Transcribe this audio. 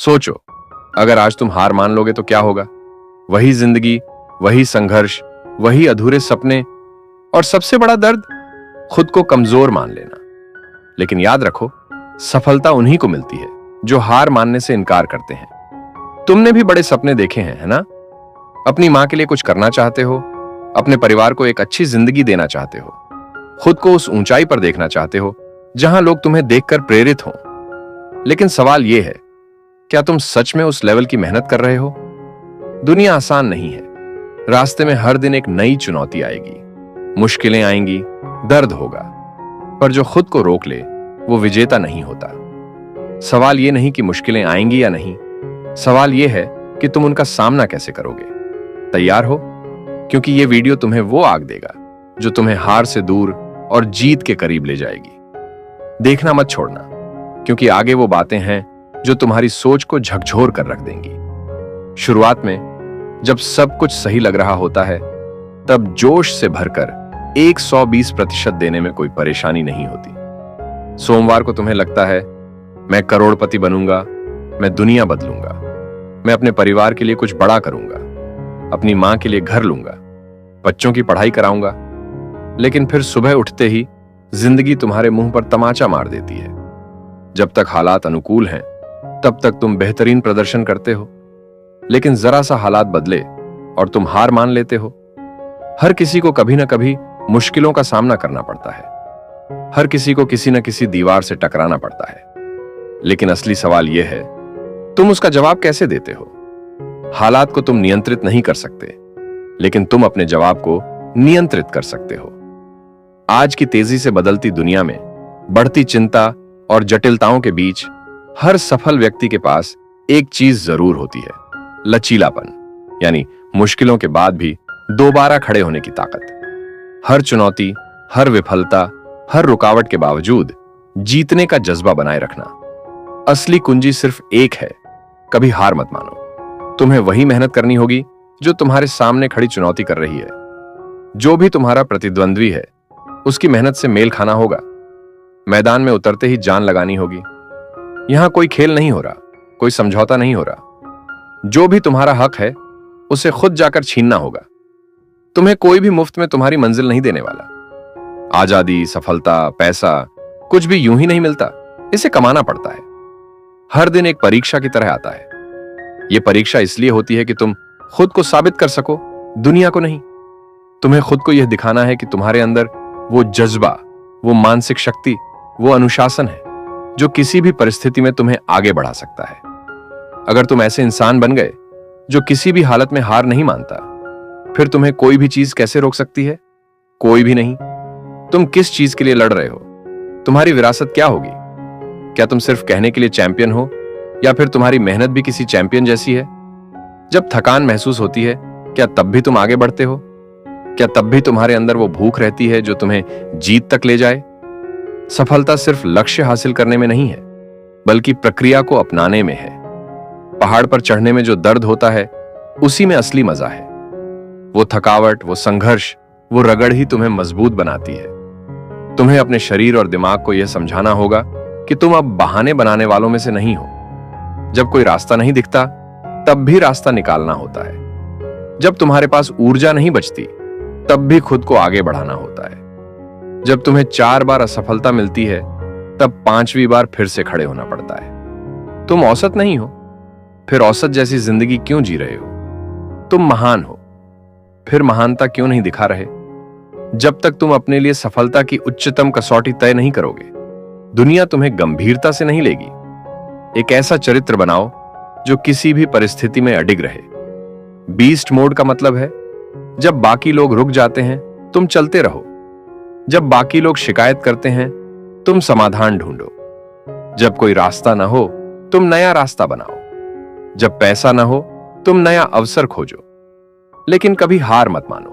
सोचो, अगर आज तुम हार मान लोगे तो क्या होगा? वही जिंदगी, वही संघर्ष, वही अधूरे सपने और सबसे बड़ा दर्द, खुद को कमजोर मान लेना। लेकिन याद रखो, सफलता उन्हीं को मिलती है जो हार मानने से इनकार करते हैं। तुमने भी बड़े सपने देखे हैं, है ना? अपनी मां के लिए कुछ करना चाहते हो, अपने परिवार को एक अच्छी जिंदगी देना चाहते हो, खुद को उस ऊंचाई पर देखना चाहते हो जहां लोग तुम्हें देखकर प्रेरित हों। लेकिन सवाल यह है, क्या तुम सच में उस लेवल की मेहनत कर रहे हो? दुनिया आसान नहीं है। रास्ते में हर दिन एक नई चुनौती आएगी, मुश्किलें आएंगी, दर्द होगा, पर जो खुद को रोक ले वो विजेता नहीं होता। सवाल यह नहीं कि मुश्किलें आएंगी या नहीं, सवाल यह है कि तुम उनका सामना कैसे करोगे। तैयार हो? क्योंकि यह वीडियो तुम्हें वो आग देगा जो तुम्हें हार से दूर और जीत के करीब ले जाएगी। देखना मत छोड़ना, क्योंकि आगे वो बातें हैं जो तुम्हारी सोच को झकझोर कर रख देंगी। शुरुआत में जब सब कुछ सही लग रहा होता है, तब जोश से भरकर 120% देने में कोई परेशानी नहीं होती। सोमवार को तुम्हें लगता है, मैं करोड़पति बनूंगा, मैं दुनिया बदलूंगा, मैं अपने परिवार के लिए कुछ बड़ा करूंगा, अपनी मां के लिए घर लूंगा, बच्चों की पढ़ाई कराऊंगा। लेकिन फिर सुबह उठते ही जिंदगी तुम्हारे मुंह पर तमाचा मार देती है। जब तक हालात अनुकूल हैं, तब तक तुम बेहतरीन प्रदर्शन करते हो, लेकिन जरा सा हालात बदले और तुम हार मान लेते हो। हर किसी को कभी ना कभी मुश्किलों का सामना करना पड़ता है, हर किसी को किसी न किसी दीवार से टकराना पड़ता है। लेकिन असली सवाल यह है, तुम उसका जवाब कैसे देते हो? हालात को तुम नियंत्रित नहीं कर सकते, लेकिन तुम अपने जवाब को नियंत्रित कर सकते हो। आज की तेजी से बदलती दुनिया में, बढ़ती चिंता और जटिलताओं के बीच हर सफल व्यक्ति के पास एक चीज जरूर होती है, लचीलापन, यानी मुश्किलों के बाद भी दोबारा खड़े होने की ताकत। हर चुनौती, हर विफलता, हर रुकावट के बावजूद जीतने का जज्बा बनाए रखना। असली कुंजी सिर्फ एक है, कभी हार मत मानो। तुम्हें वही मेहनत करनी होगी जो तुम्हारे सामने खड़ी चुनौती कर रही है। जो भी तुम्हारा प्रतिद्वंद्वी है, उसकी मेहनत से मेल खाना होगा। मैदान में उतरते ही जान लगानी होगी। यहां कोई खेल नहीं हो रहा, कोई समझौता नहीं हो रहा। जो भी तुम्हारा हक है, उसे खुद जाकर छीनना होगा। तुम्हें कोई भी मुफ्त में तुम्हारी मंजिल नहीं देने वाला। आजादी, सफलता, पैसा कुछ भी यूं ही नहीं मिलता, इसे कमाना पड़ता है। हर दिन एक परीक्षा की तरह आता है। यह परीक्षा इसलिए होती है कि तुम खुद को साबित कर सको, दुनिया को नहीं। तुम्हें खुद को यह दिखाना है कि तुम्हारे अंदर वो जज्बा, वो मानसिक शक्ति, वो अनुशासन है जो किसी भी परिस्थिति में तुम्हें आगे बढ़ा सकता है। अगर तुम ऐसे इंसान बन गए जो किसी भी हालत में हार नहीं मानता, फिर तुम्हें कोई भी चीज कैसे रोक सकती है? कोई भी नहीं। तुम किस चीज के लिए लड़ रहे हो? तुम्हारी विरासत क्या होगी? क्या तुम सिर्फ कहने के लिए चैंपियन हो, या फिर तुम्हारी मेहनत भी किसी चैंपियन जैसी है? जब थकान महसूस होती है, क्या तब भी तुम आगे बढ़ते हो? क्या तब भी तुम्हारे अंदर वो भूख रहती है जो तुम्हें जीत तक ले जाए? सफलता सिर्फ लक्ष्य हासिल करने में नहीं है, बल्कि प्रक्रिया को अपनाने में है। पहाड़ पर चढ़ने में जो दर्द होता है, उसी में असली मजा है। वो थकावट, वो संघर्ष, वो रगड़ ही तुम्हें मजबूत बनाती है। तुम्हें अपने शरीर और दिमाग को यह समझाना होगा कि तुम अब बहाने बनाने वालों में से नहीं हो। जब कोई रास्ता नहीं दिखता, तब भी रास्ता निकालना होता है। जब तुम्हारे पास ऊर्जा नहीं बचती, तब भी खुद को आगे बढ़ाना होता है। जब तुम्हें 4 बार असफलता मिलती है, तब 5वीं बार फिर से खड़े होना पड़ता है। तुम औसत नहीं हो, फिर औसत जैसी जिंदगी क्यों जी रहे हो? तुम महान हो, फिर महानता क्यों नहीं दिखा रहे? जब तक तुम अपने लिए सफलता की उच्चतम कसौटी तय नहीं करोगे, दुनिया तुम्हें गंभीरता से नहीं लेगी। एक ऐसा चरित्र बनाओ जो किसी भी परिस्थिति में अडिग रहे। बीस्ट मोड का मतलब है, जब बाकी लोग रुक जाते हैं, तुम चलते रहो। जब बाकी लोग शिकायत करते हैं, तुम समाधान ढूंढो। जब कोई रास्ता ना हो, तुम नया रास्ता बनाओ। जब पैसा ना हो, तुम नया अवसर खोजो। लेकिन कभी हार मत मानो।